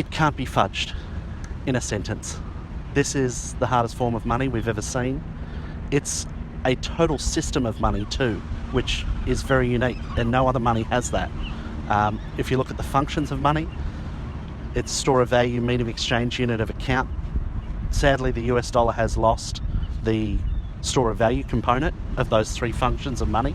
It can't be fudged in a sentence. This is the hardest form of money we've ever seen. It's a total system of money too, which is very unique, and no other money has that. If you look at the functions of money, it's store of value, mean of exchange, unit of account. Sadly, the US dollar has lost the store of value component of those three functions of money.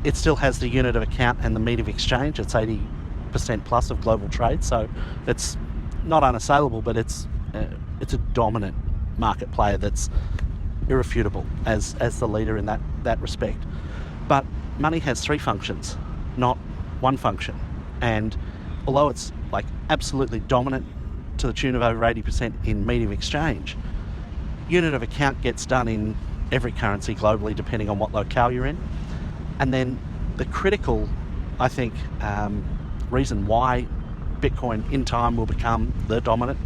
It still has the unit of account and the mean of exchange. It's 80% plus of global trade, so it's not unassailable, but it's a dominant market player that's irrefutable as the leader in that respect. But money has three functions, not one function, and although it's like absolutely dominant to the tune of over 80% in mean of exchange, unit of account gets done in every currency globally depending on what locale you're in. And then the critical, I think, reason why Bitcoin in time will become the dominant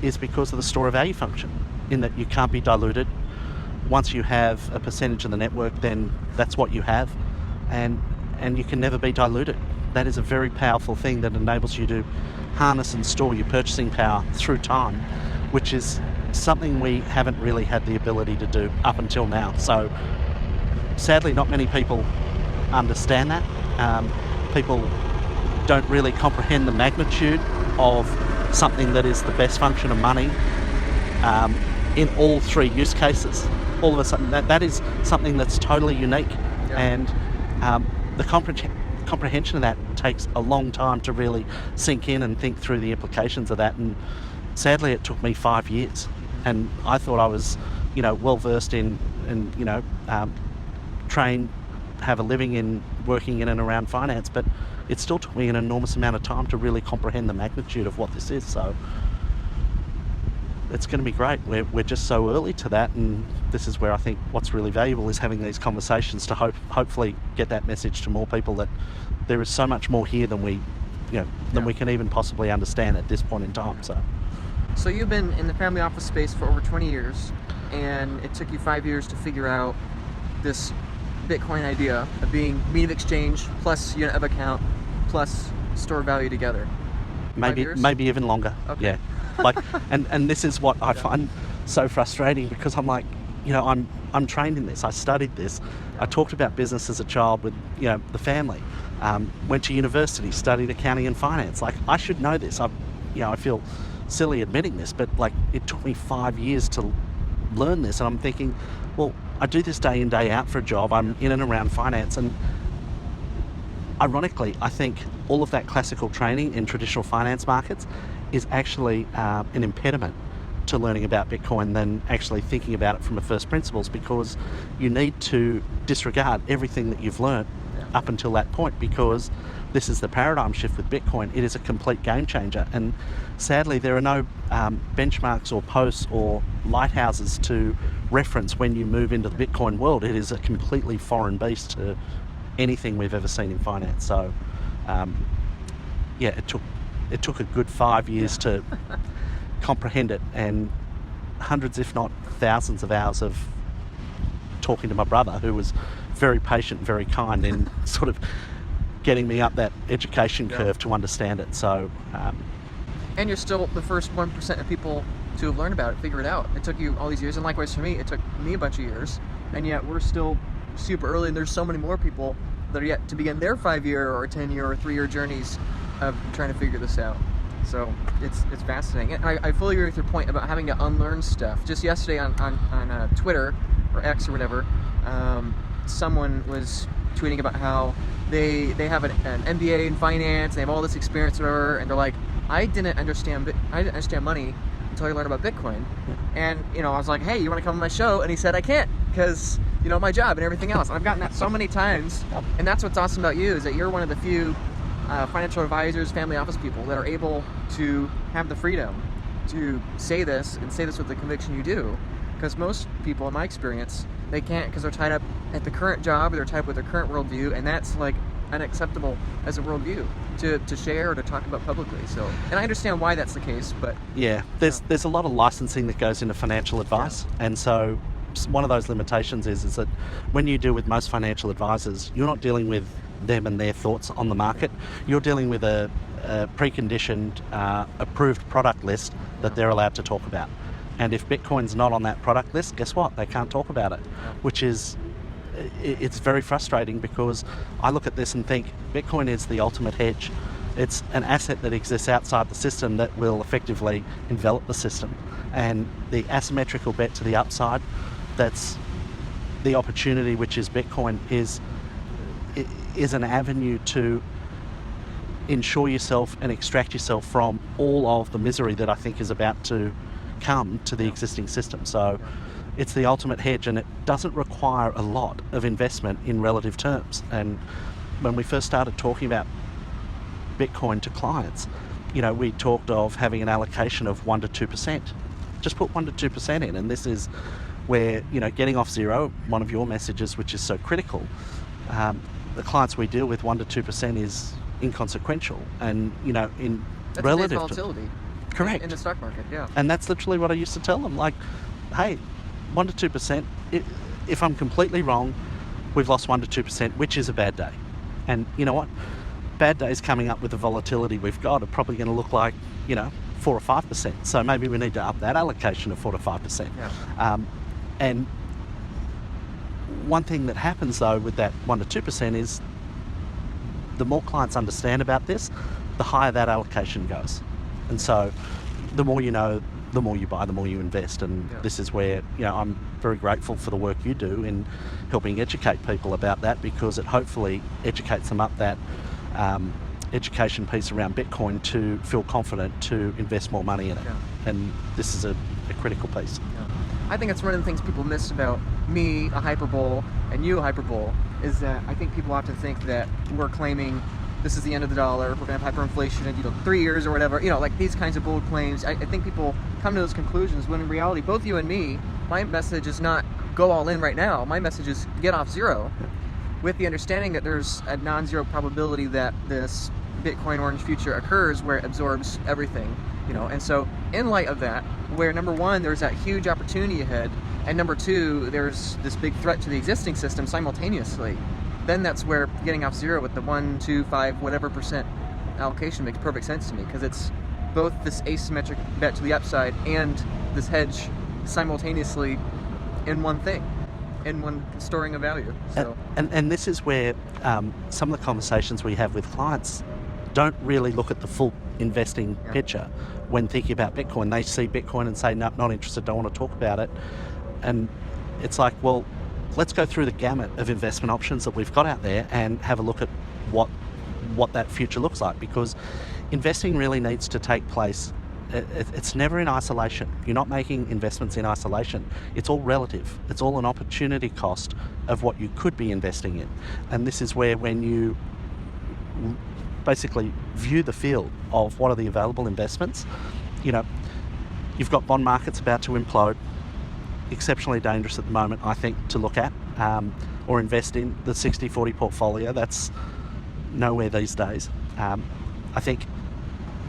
is because of the store of value function, in that you can't be diluted. Once you have a percentage of the network, then that's what you have, and you can never be diluted. That is a very powerful thing that enables you to harness and store your purchasing power through time, which is something we haven't really had the ability to do up until now. So sadly, not many people understand that. People don't really comprehend the magnitude of something that is the best function of money in all three use cases. All of a sudden, that is something that's totally unique. Yeah. And the comprehension of that takes a long time to really sink in and think through the implications of that. And sadly, it took me 5 years. And I thought I was, well versed in trained, have a living in working in and around finance, but it still took me an enormous amount of time to really comprehend the magnitude of what this is. So it's going to be great. We're just so early to that, and this is where I think what's really valuable is having these conversations to hopefully get that message to more people that there is so much more here than we can even possibly understand at this point in time. So you've been in the family office space for over 20 years, and it took you 5 years to figure out this Bitcoin idea of being mean of exchange plus unit of account plus store value together. Maybe even longer. Okay. Yeah. And this is what I find so frustrating, because I'm like, I'm trained in this. I studied this. I talked about business as a child with the family. Went to university, studied accounting and finance. Like, I should know this. I feel silly admitting this, but like, it took me 5 years to learn this, and I'm thinking, well, I do this day in, day out for a job. I'm in and around finance, and ironically, I think all of that classical training in traditional finance markets is actually an impediment to learning about Bitcoin than actually thinking about it from a first principles, because you need to disregard everything that you've learned up until that point, because this is the paradigm shift with Bitcoin. It is a complete game changer, and sadly there are no benchmarks or posts or lighthouses to reference when you move into the Bitcoin world. It is a completely foreign beast to anything we've ever seen in finance. So it took a good 5 years to comprehend it, and hundreds if not thousands of hours of talking to my brother, who was very patient, very kind in sort of getting me up that education curve to understand it. So and you're still the first 1% of people to have learned about it, figure it out. It took you all these years, and likewise for me, it took me a bunch of years, and yet we're still super early, and there's so many more people that are yet to begin their 5-year or 10-year or 3-year journeys of trying to figure this out. So it's fascinating. And I fully agree with your point about having to unlearn stuff. Just yesterday on Twitter or X or whatever, someone was tweeting about how they have an MBA in finance, they have all this experience, whatever, and they're like, I didn't understand money until I learned about Bitcoin. And I was like, hey, you want to come on my show? And he said, I can't, because my job and everything else. And I've gotten that so many times, and that's what's awesome about you, is that you're one of the few financial advisors, family office people that are able to have the freedom to say this, and say this with the conviction you do. Because most people, in my experience, they can't, because they're tied up at the current job, or they're tied up with their current worldview, and that's like unacceptable as a worldview to share or to talk about publicly. So, and I understand why that's the case, but there's a lot of licensing that goes into financial advice, and so one of those limitations is that when you deal with most financial advisors, you're not dealing with them and their thoughts on the market. You're dealing with a a preconditioned, approved product list that they're allowed to talk about. And if Bitcoin's not on that product list, guess what? They can't talk about it, which is, it's very frustrating, because I look at this and think Bitcoin is the ultimate hedge. It's an asset that exists outside the system that will effectively envelop the system. And the asymmetrical bet to the upside, that's the opportunity, which is Bitcoin, is an avenue to insure yourself and extract yourself from all of the misery that I think is about to come to the existing system. So it's the ultimate hedge, and it doesn't require a lot of investment in relative terms. And when we first started talking about Bitcoin to clients, we talked of having an allocation of 1% to 2%. Just put 1% to 2% in, and this is where, getting off zero, one of your messages, which is so critical, the clients we deal with, 1% to 2% is inconsequential, and in that's relative volatility. Correct. In the stock market, yeah. And that's literally what I used to tell them, like, hey, 1% to 2%, if I'm completely wrong, we've lost 1% to 2%, which is a bad day. And you know what? Bad days coming up with the volatility we've got are probably going to look like, 4 or 5%. So maybe we need to up that allocation of 4 to 5%. Yeah. And one thing that happens, though, with that 1% to 2% is the more clients understand about this, the higher that allocation goes. And so the more you know, the more you buy, the more you invest. And this is where, I'm very grateful for the work you do in helping educate people about that, because it hopefully educates them up that education piece around Bitcoin to feel confident to invest more money in it. Yeah. And this is a critical piece. Yeah. I think that's one of the things people miss about me, a hyperbole, and you, a hyperbole, is that I think people often think that we're claiming this is the end of the dollar, we're going to have hyperinflation in 3 years or whatever, like these kinds of bold claims. I think people come to those conclusions when in reality, both you and me, my message is not go all in right now. My message is get off zero, with the understanding that there's a non-zero probability that this Bitcoin orange future occurs where it absorbs everything, and so in light of that, where number one, there's that huge opportunity ahead, and number two, there's this big threat to the existing system simultaneously, then that's where getting off zero with the 1, 2, 5, whatever percent allocation makes perfect sense to me, because it's both this asymmetric bet to the upside and this hedge simultaneously in one thing, in one storing of value. So. And this is where some of the conversations we have with clients don't really look at the full investing picture when thinking about Bitcoin. They see Bitcoin and say, no, not interested, don't want to talk about it. And it's like, well, let's go through the gamut of investment options that we've got out there and have a look at what that future looks like, because investing really needs to take place. It's never in isolation. You're not making investments in isolation. It's all relative. It's all an opportunity cost of what you could be investing in. And this is where, when you basically view the field of what are the available investments, you've got bond markets about to implode, exceptionally dangerous at the moment, I think, to look at or invest in. The 60-40 portfolio, that's nowhere these days. I think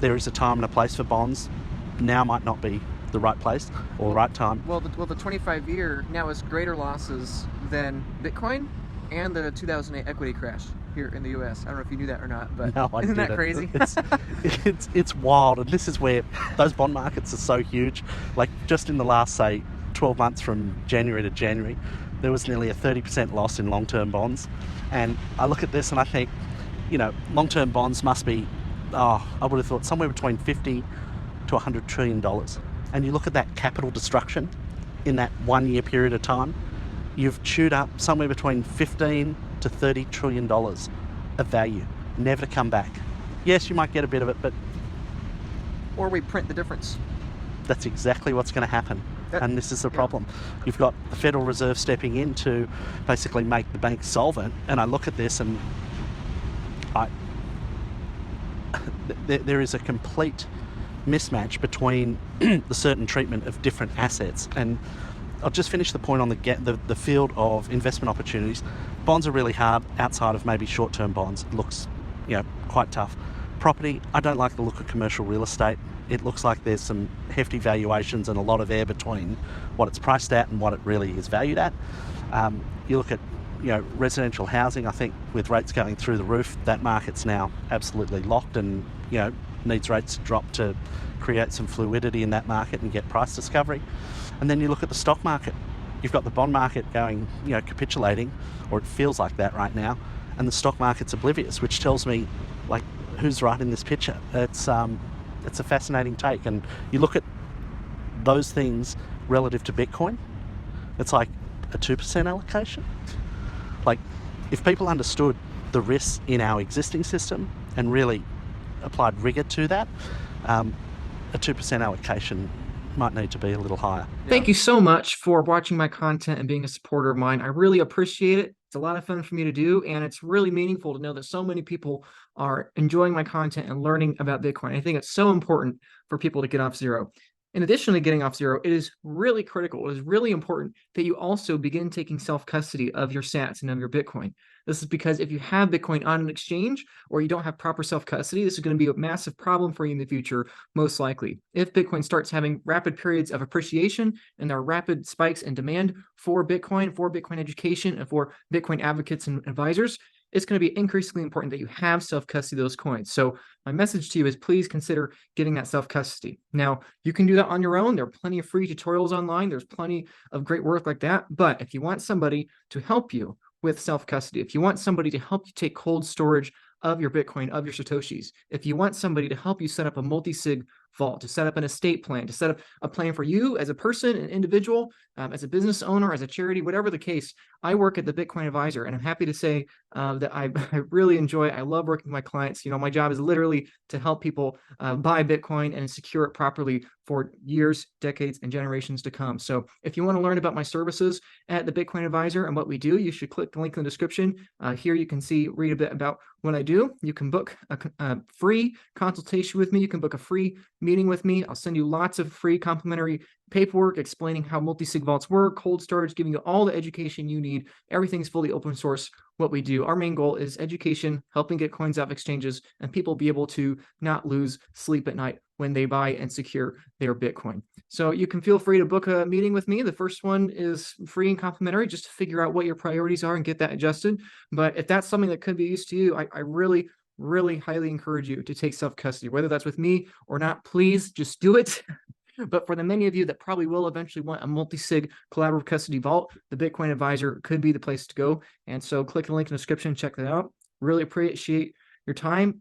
there is a time and a place for bonds. Now might not be the right place or right time. Well, the 25-year now has greater losses than Bitcoin and the 2008 equity crash here in the U.S. I don't know if you knew that or not, but no, isn't that crazy? It's wild, and this is where those bond markets are so huge. Like, just in the last, say, 12 months from January to January, there was nearly a 30% loss in long-term bonds. And I look at this and I think, long-term bonds must be, I would have thought somewhere between $50 to $100 trillion. And you look at that capital destruction in that 1 year period of time, you've chewed up somewhere between $15 to $30 trillion of value, never to come back. Yes, you might get a bit of it, but... Or we print the difference. That's exactly what's going to happen. And this is the problem. You've got the Federal Reserve stepping in to basically make the banks solvent. And I look at this and there is a complete mismatch between the certain treatment of different assets. And I'll just finish the point on the field of investment opportunities. Bonds are really hard outside of maybe short-term bonds. It looks, quite tough. Property, I don't like the look of commercial real estate. It looks like there's some hefty valuations and a lot of air between what it's priced at and what it really is valued at. You look at, residential housing. I think with rates going through the roof, that market's now absolutely locked and needs rates to drop to create some fluidity in that market and get price discovery. And then you look at the stock market. You've got the bond market going, capitulating, or it feels like that right now, and the stock market's oblivious, which tells me, like, who's right in this picture. It's a fascinating take, and you look at those things relative to Bitcoin, it's like a 2% allocation. Like, if people understood the risks in our existing system and really applied rigor to that, a 2% allocation might need to be a little higher. Thank you so much for watching my content and being a supporter of mine. I really appreciate it. It's a lot of fun for me to do, and it's really meaningful to know that so many people are enjoying my content and learning about Bitcoin. I think it's so important for people to get off zero. In addition to getting off zero, it is really critical, it is really important that you also begin taking self-custody of your sats and of your Bitcoin. This is because if you have Bitcoin on an exchange or you don't have proper self-custody, this is going to be a massive problem for you in the future, most likely. If Bitcoin starts having rapid periods of appreciation and there are rapid spikes in demand for Bitcoin education, and for Bitcoin advocates and advisors, it's going to be increasingly important that you have self-custody of those coins. So my message to you is please consider getting that self-custody. Now, you can do that on your own. There are plenty of free tutorials online. There's plenty of great work like that. But if you want somebody to help you with self-custody, if you want somebody to help you take cold storage of your Bitcoin, of your Satoshis, if you want somebody to help you set up a multi-sig vault, to set up an estate plan, to set up a plan for you as a person, an individual, as a business owner, as a charity, whatever the case, I work at the Bitcoin Advisor, and I'm happy to say that I really enjoy it. I love working with my clients. My job is literally to help people buy Bitcoin and secure it properly for years, decades, and generations to come. So if you want to learn about my services at the Bitcoin Advisor and what we do, you should click the link in the description. Here you can read a bit about what I do. You can book a free consultation with me. You can book a free meeting with me. I'll send you lots of free complimentary paperwork explaining how multi-sig vaults work, cold storage, giving you all the education you need. Everything's fully open source. What we do, our main goal is education, helping get coins off exchanges, and people be able to not lose sleep at night when they buy and secure their Bitcoin. So you can feel free to book a meeting with me. The first one is free and complimentary, just to figure out what your priorities are and get that adjusted. But if that's something that could be used to you, I really highly encourage you to take self-custody, whether that's with me or not. Please just do it. But for the many of you that probably will eventually want a multi-sig collaborative custody vault, the Bitcoin Advisor could be the place to go. And so click the link in the description, check that out. Really appreciate your time.